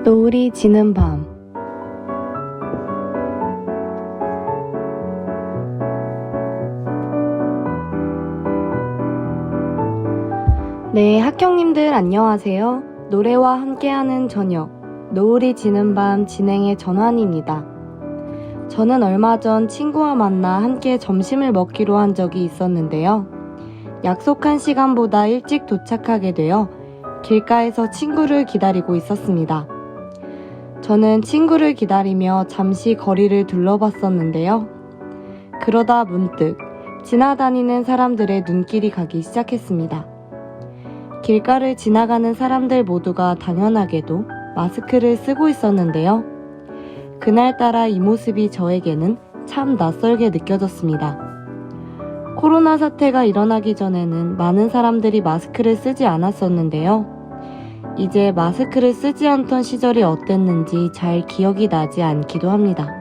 노을이 지는 밤. 네, 학형님들 안녕하세요. 노래와 함께하는 저녁, 노을이 지는 밤 진행의 전환입니다. 저는 얼마 전 친구와 만나 함께 점심을 먹기로 한 적이 있었는데요. 약속한 시간보다 일찍 도착하게 되어 길가에서 친구를 기다리고 있었습니다. 저는 친구를 기다리며 잠시 거리를 둘러봤었는데요. 그러다 문득 지나다니는 사람들의 눈길이 가기 시작했습니다. 길가를 지나가는 사람들 모두가 당연하게도 마스크를 쓰고 있었는데요. 그날따라 이 모습이 저에게는 참 낯설게 느껴졌습니다. 코로나 사태가 일어나기 전에는 많은 사람들이 마스크를 쓰지 않았었는데요. 이제 마스크를 쓰지 않던 시절이 어땠는지 잘 기억이 나지 않기도 합니다.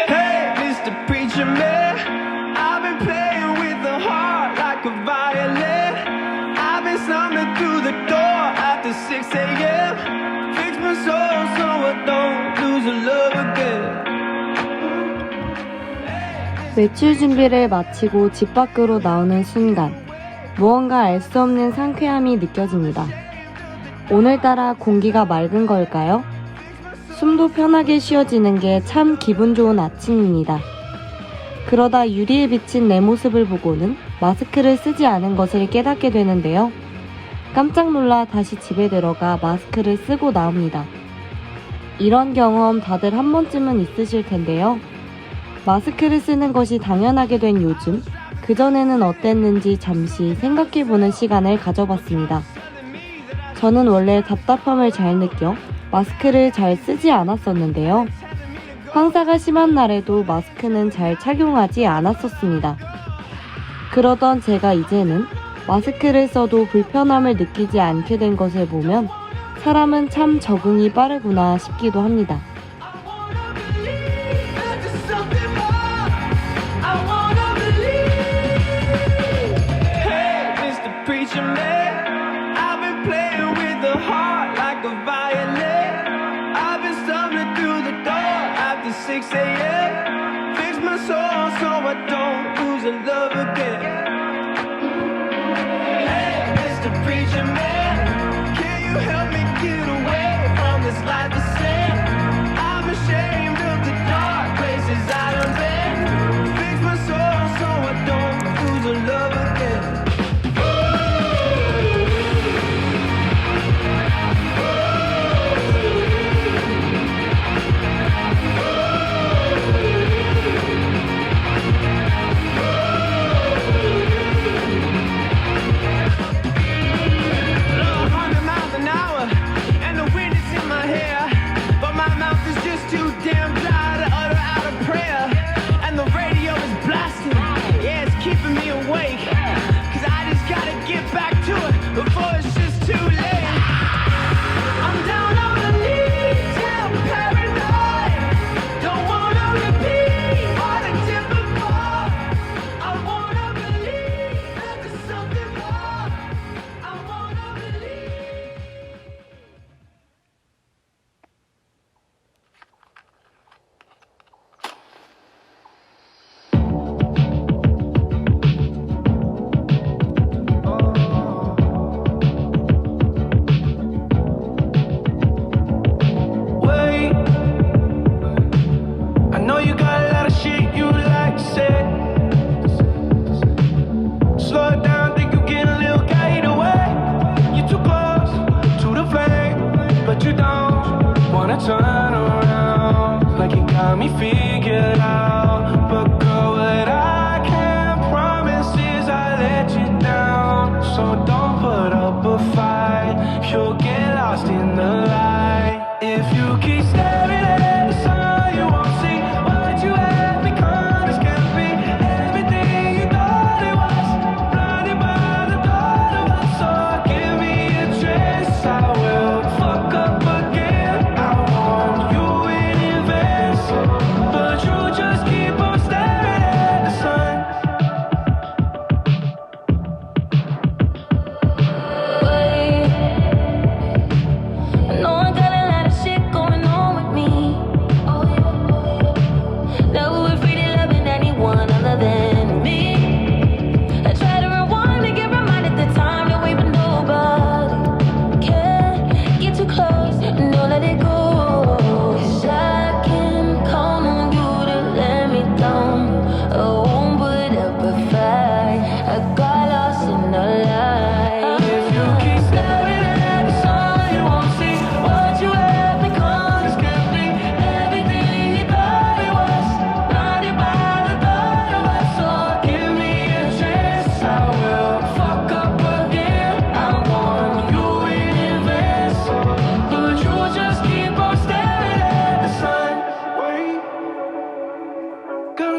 Hey, Mr. Preacher Man, I've been playing with the heart like a violin. I've been stumbling through the door after 6 a.m. Fix my soul so I don't lose a love again. 외출 준비를 마치고 집 밖으로 나오는 순간 무언가 알 수 없는 상쾌함이 느껴집니다. 오늘따라 공기가 맑은 걸까요? 숨도 편하게 쉬어지는 게 참 기분 좋은 아침입니다. 그러다 유리에 비친 내 모습을 보고는 마스크를 쓰지 않은 것을 깨닫게 되는데요. 깜짝 놀라 다시 집에 들어가 마스크를 쓰고 나옵니다. 이런 경험 다들 한 번쯤은 있으실 텐데요. 마스크를 쓰는 것이 당연하게 된 요즘, 그전에는 어땠는지 잠시 생각해보는 시간을 가져봤습니다. 저는 원래 답답함을 잘 느껴 마스크를 잘 쓰지 않았었는데요. 황사가 심한 날에도 마스크는 잘 착용하지 않았었습니다. 그러던 제가 이제는 마스크를 써도 불편함을 느끼지 않게 된 것을 보면 사람은 참 적응이 빠르구나 싶기도 합니다. Hey, Mr. Preacher Man, I've been playing with the heart like a violin. I've been stumbling through the door after 6 a.m. Fix my soul so I don't lose a love again. Hey, Mr. Preacher Man, can you help me get away from this life of sin? I'm ashamed of the dark places I done been. Fix my soul so I don't lose a love again. Miles an hour, and the wind is in my hair.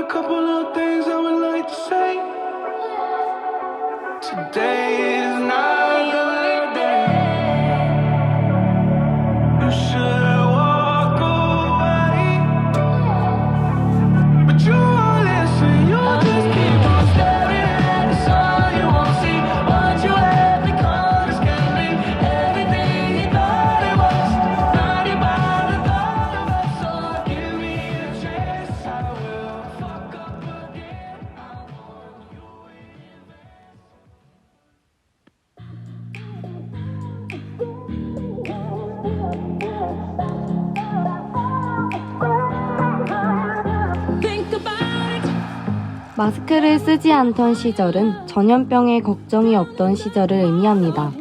a couple of things I would like to say. Today is not your day. You should walk away, but you won't listen. You'll just keep on staring at the sun. You won't see what you have become. It's scary. Everything you thought it was. Blinded by the thought of us. So give me a chance. I will fuck up again. I want you in. 마스크를 쓰지 않던 시절은 전염병의 걱정이 없던 시절을 의미합니다.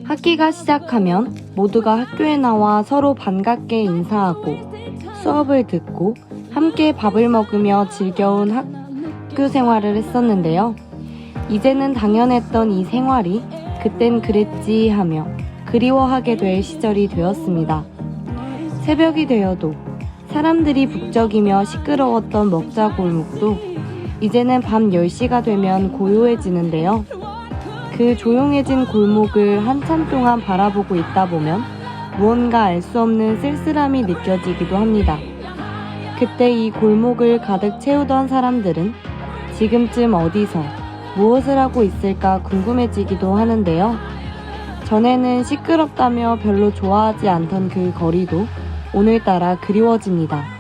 학기가 시작하면 모두가 학교에 나와 서로 반갑게 인사하고 수업을 듣고 함께 밥을 먹으며 즐거운 학교 생활을 했었는데요. 이제는 당연했던 이 생활이 그땐 그랬지 하며 그리워하게 될 시절이 되었습니다. 새벽이 되어도 사람들이 북적이며 시끄러웠던 먹자 골목도 이제는 밤 10시가 되면 고요해지는데요. 그 조용해진 골목을 한참 동안 바라보고 있다 보면 무언가 알 수 없는 쓸쓸함이 느껴지기도 합니다. 그때 이 골목을 가득 채우던 사람들은 지금쯤 어디서 무엇을 하고 있을까 궁금해지기도 하는데요. 전에는 시끄럽다며 별로 좋아하지 않던 그 거리도 오늘따라 그리워집니다.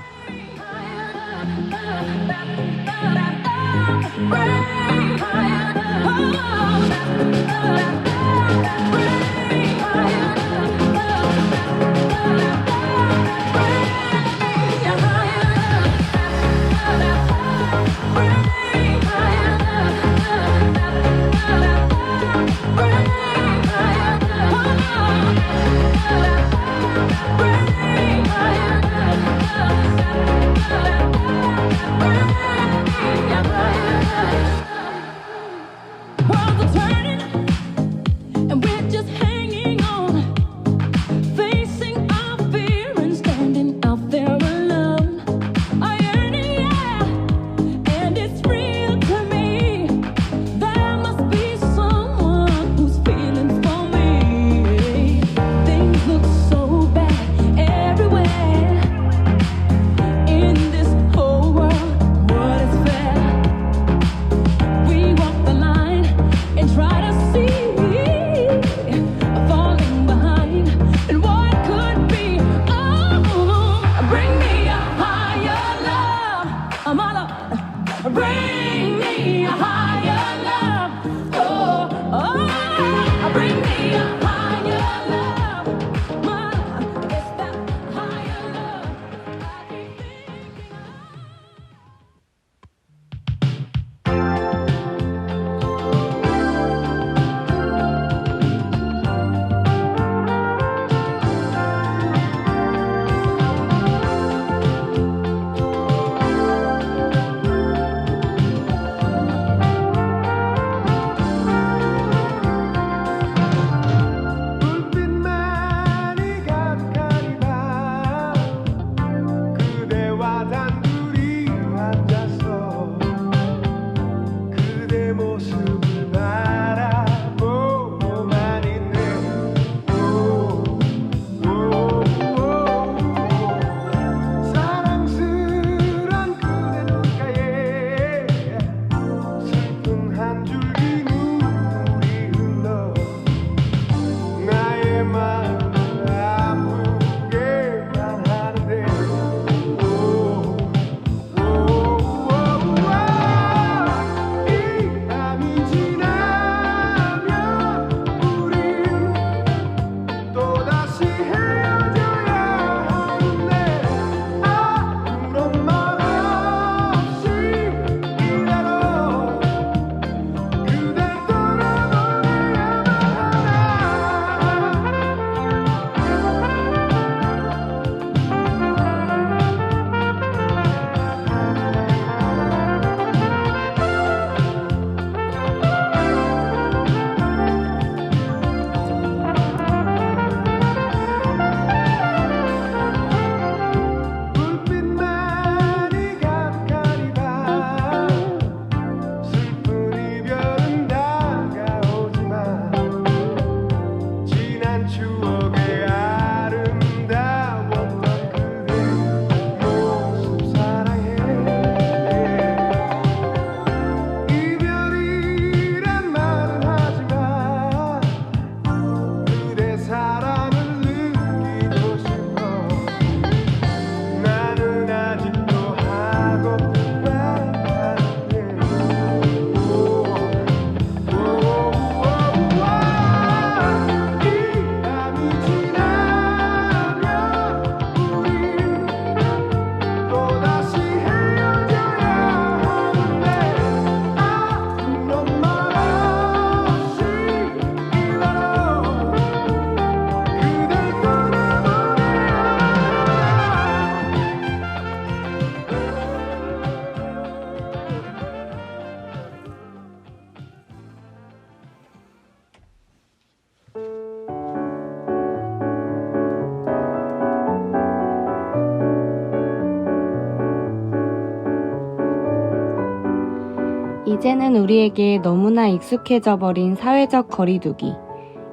이제는 우리에게 너무나 익숙해져 버린 사회적 거리두기,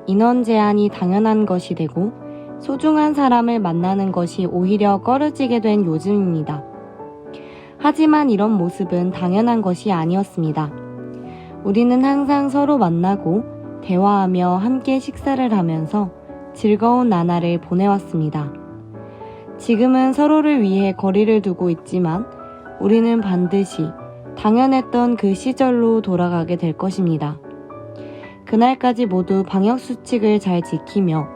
인원 제한이 당연한 것이 되고 소중한 사람을 만나는 것이 오히려 꺼려지게 된 요즘입니다. 하지만 이런 모습은 당연한 것이 아니었습니다. 우리는 항상 서로 만나고 대화하며 함께 식사를 하면서 즐거운 나날을 보내왔습니다. 지금은 서로를 위해 거리를 두고 있지만 우리는 반드시 당연했던 그 시절로 돌아가게 될 것입니다. 그날까지 모두 방역수칙을 잘 지키며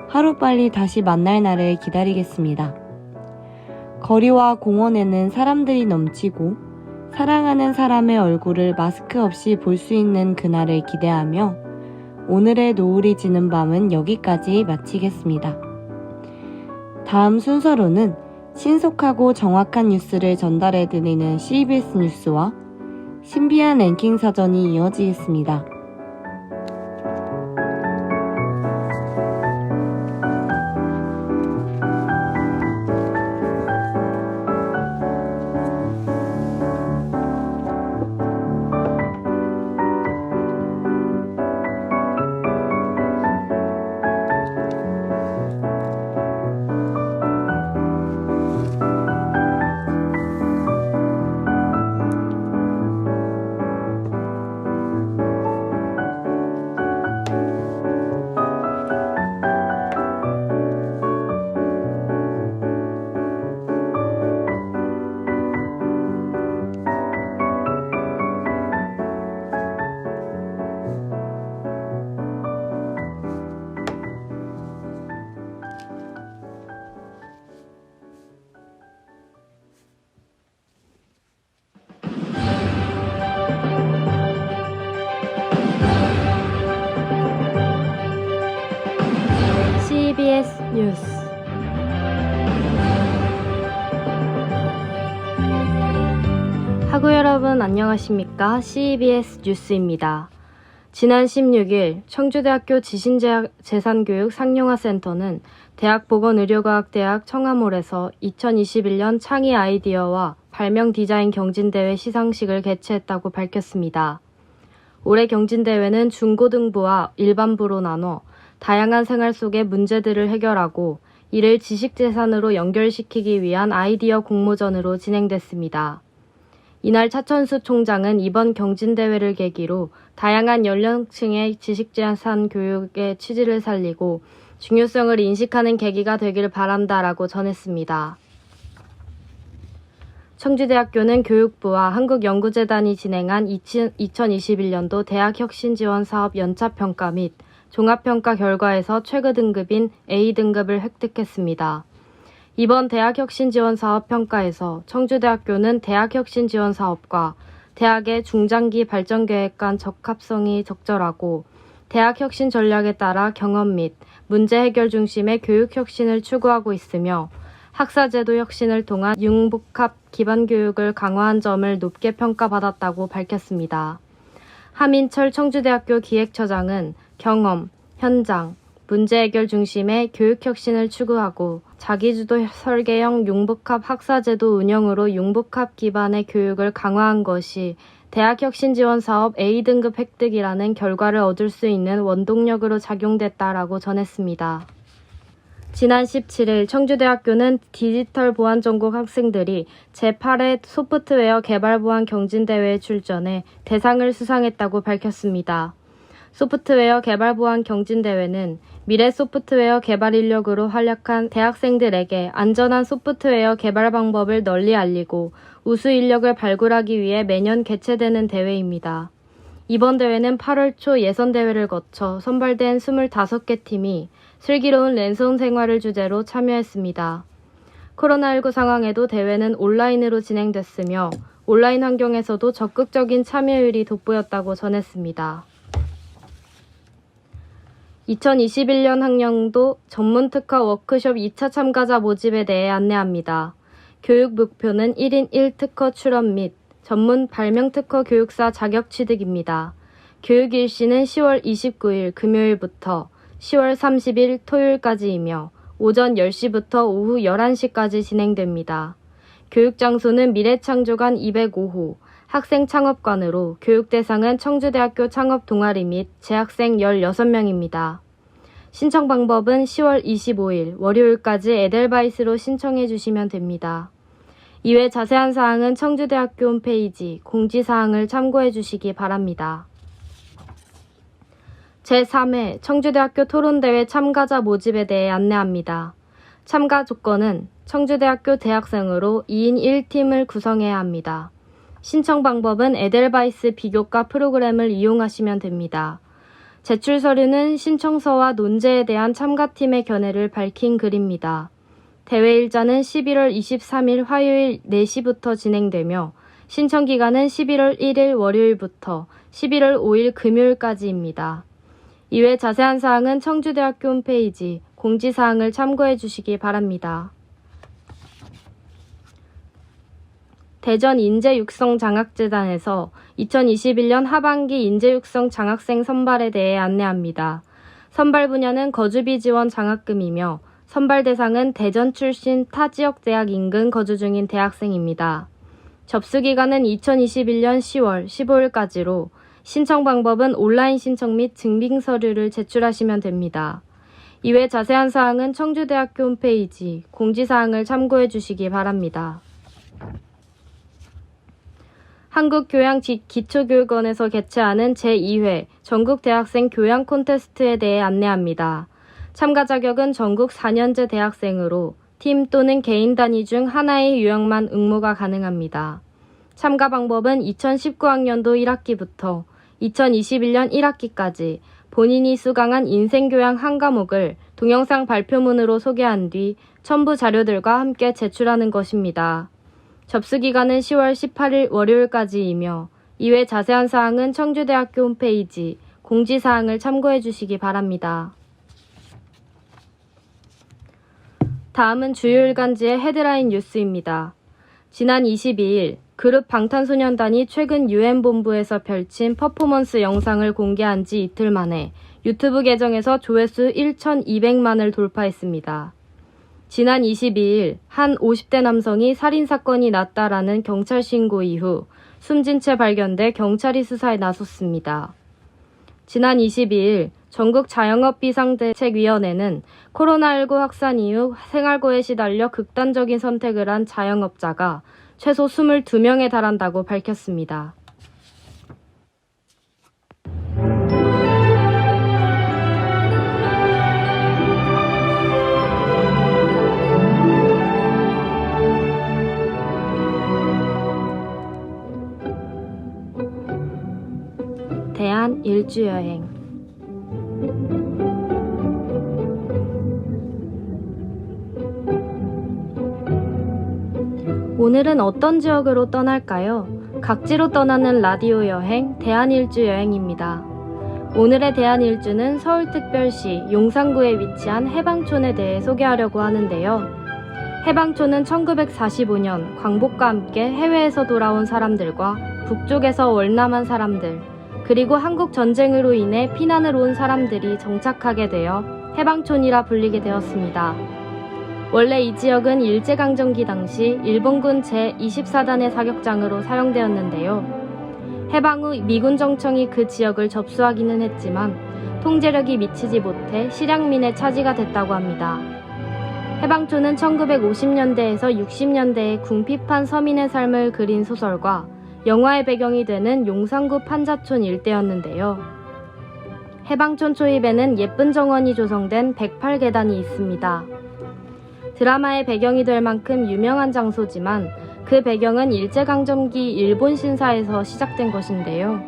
하루빨리 다시 만날 날을 기다리겠습니다. 거리와 공원에는 사람들이 넘치고 사랑하는 사람의 얼굴을 마스크 없이 볼 수 있는 그날을 기대하며 오늘의 노을이 지는 밤은 여기까지 마치겠습니다. 다음 순서로는 신속하고 정확한 뉴스를 전달해드리는 CBS 뉴스와 신비한 랭킹 사전이 이어지겠습니다. CBS 뉴스 하구 여러분 안녕하십니까? CBS 뉴스입니다. 지난 16일 청주대학교 지신재산교육 상용화센터는 대학보건의료과학대학 청아몰에서 2021년 창의 아이디어와 발명 디자인 경진대회 시상식을 개최했다고 밝혔습니다. 올해 경진대회는 중고등부와 일반부로 나눠 다양한 생활 속의 문제들을 해결하고 이를 지식재산으로 연결시키기 위한 아이디어 공모전으로 진행됐습니다. 이날 차천수 총장은 이번 경진대회를 계기로 다양한 연령층의 지식재산 교육의 취지를 살리고 중요성을 인식하는 계기가 되길 바란다라고 전했습니다. 청주대학교는 교육부와 한국연구재단이 진행한 2021년도 대학혁신지원사업 연차평가 및 종합평가 결과에서 최고 등급인 A등급을 획득했습니다. 이번 대학혁신지원사업 평가에서 청주대학교는 대학혁신지원사업과 대학의 중장기 발전계획 간 적합성이 적절하고 대학혁신 전략에 따라 경험 및 문제 해결 중심의 교육혁신을 추구하고 있으며 학사제도 혁신을 통한 융복합 기반교육을 강화한 점을 높게 평가받았다고 밝혔습니다. 하민철 청주대학교 기획처장은 경험, 현장, 문제 해결 중심의 교육혁신을 추구하고 자기주도 설계형 융복합 학사제도 운영으로 융복합 기반의 교육을 강화한 것이 대학혁신지원사업 A등급 획득이라는 결과를 얻을 수 있는 원동력으로 작용됐다라고 전했습니다. 지난 17일 청주대학교는 디지털 보안 전공 학생들이 제8회 소프트웨어 개발 보안 경진대회에 출전해 대상을 수상했다고 밝혔습니다. 소프트웨어 개발 보안 경진대회는 미래 소프트웨어 개발 인력으로 활약한 대학생들에게 안전한 소프트웨어 개발 방법을 널리 알리고 우수 인력을 발굴하기 위해 매년 개최되는 대회입니다. 이번 대회는 8월 초 예선대회를 거쳐 선발된 25개 팀이 슬기로운 랜선 생활을 주제로 참여했습니다. 코로나19 상황에도 대회는 온라인으로 진행됐으며 온라인 환경에서도 적극적인 참여율이 돋보였다고 전했습니다. 2021년 학년도 전문특화 워크숍 2차 참가자 모집에 대해 안내합니다. 교육 목표는 1인 1특허 출원 및 전문 발명특허 교육사 자격 취득입니다. 교육 일시는 10월 29일 금요일부터 10월 30일 토요일까지이며 오전 10시부터 오후 11시까지 진행됩니다. 교육 장소는 미래창조관 205호, 학생 창업관으로 교육 대상은 청주대학교 창업 동아리 및 재학생 16명입니다. 신청 방법은 10월 25일 월요일까지 에델바이스로 신청해 주시면 됩니다. 이외 자세한 사항은 청주대학교 홈페이지 공지사항을 참고해 주시기 바랍니다. 제3회 청주대학교 토론대회 참가자 모집에 대해 안내합니다. 참가 조건은 청주대학교 대학생으로 2인 1팀을 구성해야 합니다. 신청 방법은 에델바이스 비교과 프로그램을 이용하시면 됩니다. 제출 서류는 신청서와 논제에 대한 참가팀의 견해를 밝힌 글입니다. 대회 일자는 11월 23일 화요일 4시부터 진행되며 신청 기간은 11월 1일 월요일부터 11월 5일 금요일까지입니다. 이외 자세한 사항은 청주대학교 홈페이지 공지사항을 참고해 주시기 바랍니다. 대전 인재육성 장학재단에서 2021년 하반기 인재육성 장학생 선발에 대해 안내합니다. 선발 분야는 거주비 지원 장학금이며 선발 대상은 대전 출신 타 지역 대학 인근 거주 중인 대학생입니다. 접수 기간은 2021년 10월 15일까지로 신청 방법은 온라인 신청 및 증빙 서류를 제출하시면 됩니다. 이외 자세한 사항은 청주대학교 홈페이지 공지사항을 참고해 주시기 바랍니다. 한국교양기초교육원에서 개최하는 제2회 전국대학생 교양 콘테스트에 대해 안내합니다. 참가 자격은 전국 4년제 대학생으로 팀 또는 개인 단위 중 하나의 유형만 응모가 가능합니다. 참가 방법은 2019학년도 1학기부터 2021년 1학기까지 본인이 수강한 인생교양 한 과목을 동영상 발표문으로 소개한 뒤 첨부 자료들과 함께 제출하는 것입니다. 접수 기간은 10월 18일 월요일까지이며 이외 자세한 사항은 청주대학교 홈페이지 공지사항을 참고해 주시기 바랍니다. 다음은 주요 일간지의 헤드라인 뉴스입니다. 지난 22일 그룹 방탄소년단이 최근 UN 본부에서 펼친 퍼포먼스 영상을 공개한 지 이틀 만에 유튜브 계정에서 조회수 1,200만을 돌파했습니다. 지난 22일 한 50대 남성이 살인사건이 났다라는 경찰 신고 이후 숨진 채 발견돼 경찰이 수사에 나섰습니다. 지난 22일 전국 자영업 비상대책위원회는 코로나19 확산 이후 생활고에 시달려 극단적인 선택을 한 자영업자가 최소 22명에 달한다고 밝혔습니다. 대한 일주여행. 오늘은 어떤 지역으로 떠날까요? 각지로 떠나는 라디오 여행 대한일주여행입니다. 오늘의 대한일주는 서울특별시 용산구에 위치한 해방촌에 대해 소개하려고 하는데요. 해방촌은 1945년 광복과 함께 해외에서 돌아온 사람들과 북쪽에서 월남한 사람들, 그리고 한국 전쟁으로 인해 피난을 온 사람들이 정착하게 되어 해방촌이라 불리게 되었습니다. 원래 이 지역은 일제강점기 당시 일본군 제24단의 사격장으로 사용되었는데요. 해방 후 미군 정청이 그 지역을 접수하기는 했지만 통제력이 미치지 못해 실향민의 차지가 됐다고 합니다. 해방촌은 1950년대에서 60년대의 궁핍한 서민의 삶을 그린 소설과 영화의 배경이 되는 용산구 판자촌 일대였는데요. 해방촌 초입에는 예쁜 정원이 조성된 108계단이 있습니다. 드라마의 배경이 될 만큼 유명한 장소지만 그 배경은 일제강점기 일본 신사에서 시작된 것인데요.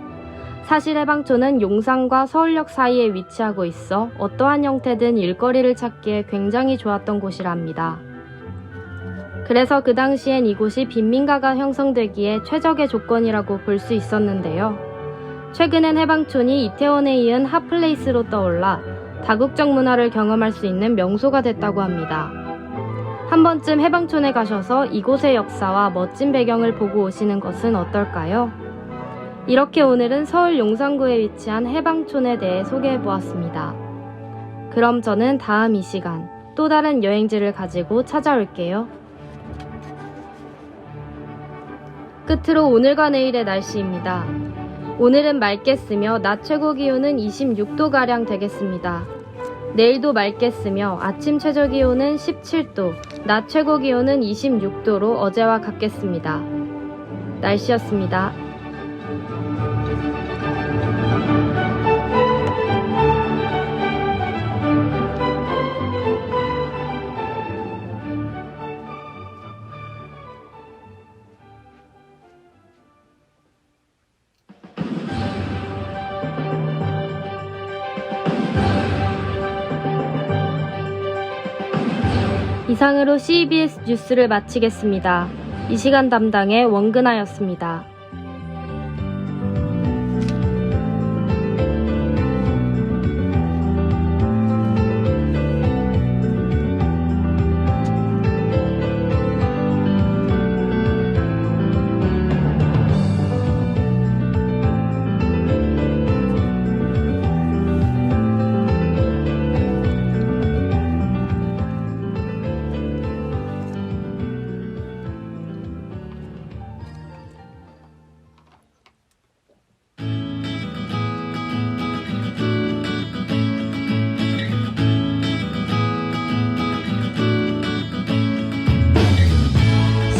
사실 해방촌은 용산과 서울역 사이에 위치하고 있어 어떠한 형태든 일거리를 찾기에 굉장히 좋았던 곳이랍니다. 그래서 그 당시엔 이곳이 빈민가가 형성되기에 최적의 조건이라고 볼 수 있었는데요. 최근엔 해방촌이 이태원에 이은 핫플레이스로 떠올라 다국적 문화를 경험할 수 있는 명소가 됐다고 합니다. 한 번쯤 해방촌에 가셔서 이곳의 역사와 멋진 배경을 보고 오시는 것은 어떨까요? 이렇게 오늘은 서울 용산구에 위치한 해방촌에 대해 소개해보았습니다. 그럼 저는 다음 이 시간 또 다른 여행지를 가지고 찾아올게요. 끝으로 오늘과 내일의 날씨입니다. 오늘은 맑겠으며 낮 최고 기온은 26도가량 되겠습니다. 내일도 맑겠으며 아침 최저 기온은 17도, 낮 최고 기온은 26도로 어제와 같겠습니다. 날씨였습니다. 이상으로 CBS 뉴스를 마치겠습니다. 이 시간 담당의 원근아였습니다.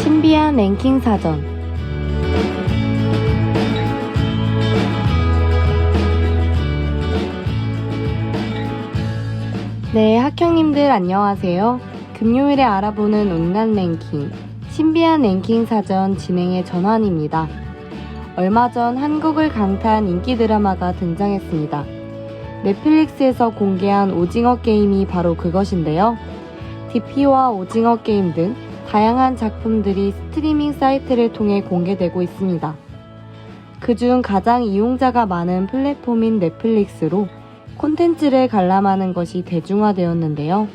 신비한 랭킹 사전. 네, 학형님들 안녕하세요. 금요일에 알아보는 온갖 랭킹, 신비한 랭킹 사전 진행의 전환입니다. 얼마 전 한국을 강타한 인기 드라마가 등장했습니다. 넷플릭스에서 공개한 오징어 게임이 바로 그것인데요. DP와 오징어 게임 등 다양한 작품들이 스트리밍 사이트를 통해 공개되고 있습니다. 그중 가장 이용자가 많은 플랫폼인 넷플릭스로 콘텐츠를 관람하는 것이 대중화되었는데요.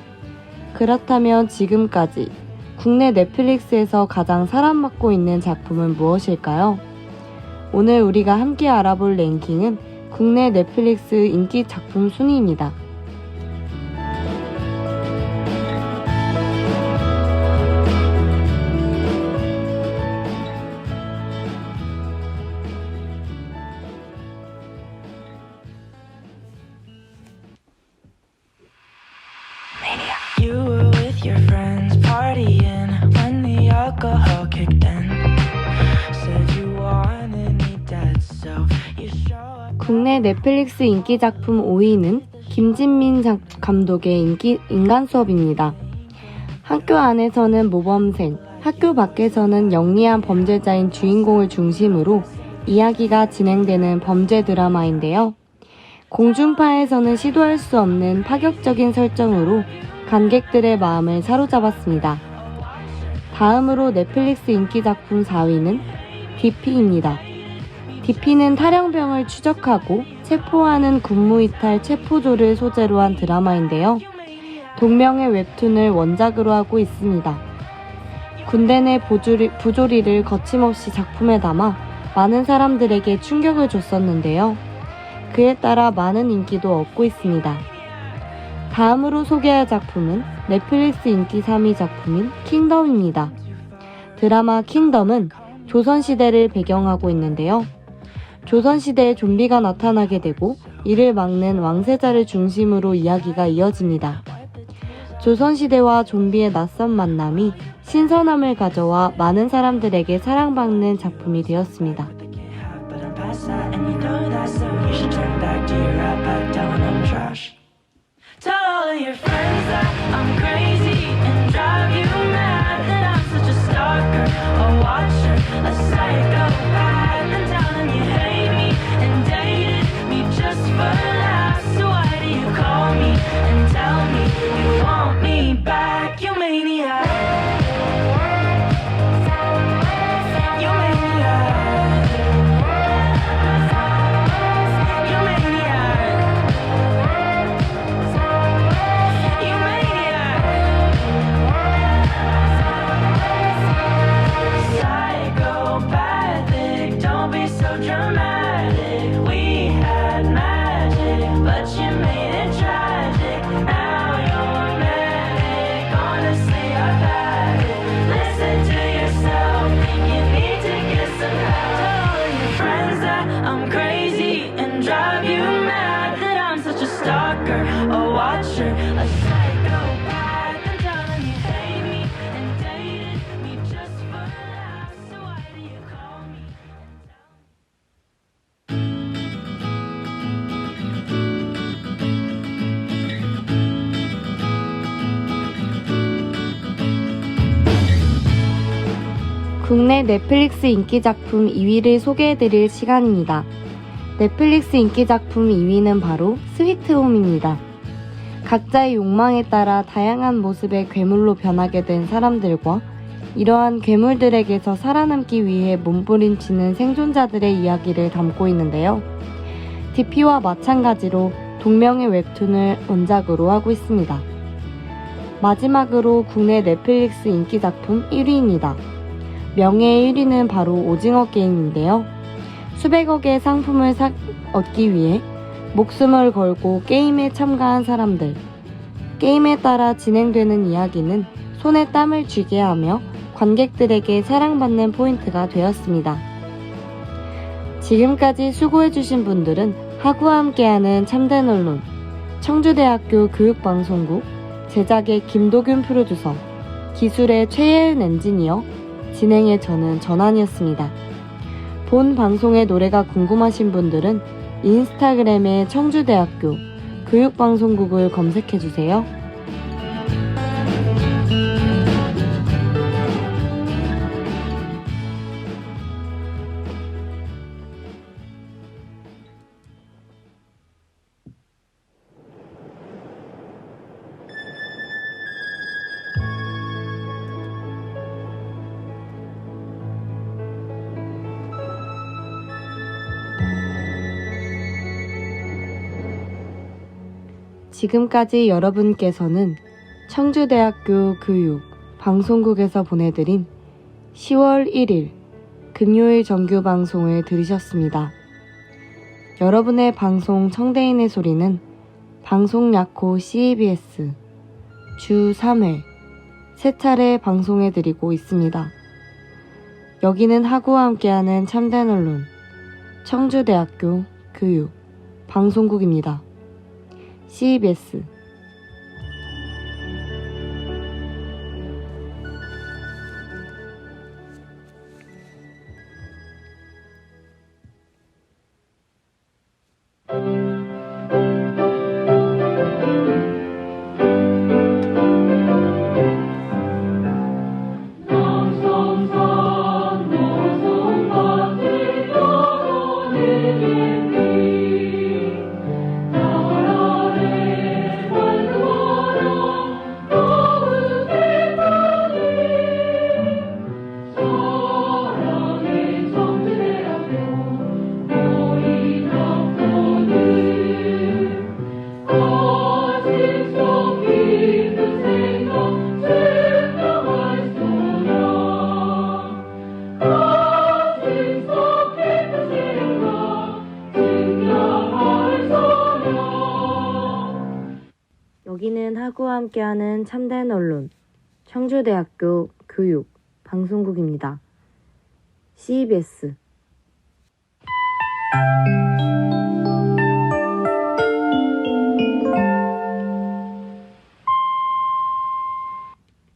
그렇다면 지금까지 국내 넷플릭스에서 가장 사랑받고 있는 작품은 무엇일까요? 오늘 우리가 함께 알아볼 랭킹은 국내 넷플릭스 인기 작품 순위입니다. You were with your friends partying when the alcohol kicked in. Said you wanted me dead, so you show up. 국내 넷플릭스 인기 작품 5위는 김진민 감독의 인간 수업입니다. 학교 안에서는 모범생, 학교 밖에서는 영리한 범죄자인 주인공을 중심으로 이야기가 진행되는 범죄 드라마인데요. 공중파에서는 시도할 수 없는 파격적인 설정으로 관객들의 마음을 사로잡았습니다. 다음으로 넷플릭스 인기 작품 4위는 DP입니다. DP는 탈영병을 추적하고 체포하는 군무이탈 체포조를 소재로 한 드라마인데요. 동명의 웹툰을 원작으로 하고 있습니다. 군대 내 부조리를 거침없이 작품에 담아 많은 사람들에게 충격을 줬었는데요. 그에 따라 많은 인기도 얻고 있습니다. 다음으로 소개할 작품은 넷플릭스 인기 3위 작품인 킹덤입니다. 드라마 킹덤은 조선시대를 배경하고 있는데요. 조선시대에 좀비가 나타나게 되고 이를 막는 왕세자를 중심으로 이야기가 이어집니다. 조선시대와 좀비의 낯선 만남이 신선함을 가져와 많은 사람들에게 사랑받는 작품이 되었습니다. But I'm past that, and you know that, so you should turn back to your right back down on trash. Tell all of your friends that I'm crazy and drive you mad, that I'm such a stalker, a watcher, a psychopath, and tell them you hate me and dated me just for laughs. So why do you call me and tell me you want me back, you maniac? You maniac. You maniac. You maniac. Psychopathic, don't be so dramatic. We had magic, but you made it tragic. Now you're manic. Honestly, I've had it. Listen to yourself. You need to get some I'm crazy and drive you mad. That I'm such a stalker, a watcher, a psychopath. And telling you hate me and dated me just for laughs. So why do you call me? 국내 넷플릭스 인기 작품 2위를 소개해드릴 시간입니다. 넷플릭스 인기 작품 2위는 바로 스위트홈입니다. 각자의 욕망에 따라 다양한 모습의 괴물로 변하게 된 사람들과 이러한 괴물들에게서 살아남기 위해 몸부림치는 생존자들의 이야기를 담고 있는데요. DP와 마찬가지로 동명의 웹툰을 원작으로 하고 있습니다. 마지막으로 국내 넷플릭스 인기 작품 1위입니다. 명예의 1위는 바로 오징어 게임인데요. 수백억의 상품을 얻기 위해 목숨을 걸고 게임에 참가한 사람들. 게임에 따라 진행되는 이야기는 손에 땀을 쥐게 하며 관객들에게 사랑받는 포인트가 되었습니다. 지금까지 수고해주신 분들은 하구와 함께하는 참된 언론, 청주대학교 교육방송국, 제작의 김도균 프로듀서, 기술의 최예은 엔지니어, 진행의 저는 전한이었습니다. 본 방송의 노래가 궁금하신 분들은 인스타그램에 청주대학교 교육방송국을 검색해주세요. 지금까지 여러분께서는 청주대학교 교육 방송국에서 보내드린 10월 1일 금요일 정규 방송을 들으셨습니다. 여러분의 방송 청대인의 소리는 방송약호 CBS 주 3회 3차례 방송해드리고 있습니다. 여기는 하구와 함께하는 참된 언론 청주대학교 교육 방송국입니다. CBS 여기는 하구와 함께하는 참된 언론 청주대학교 교육 방송국입니다. CBS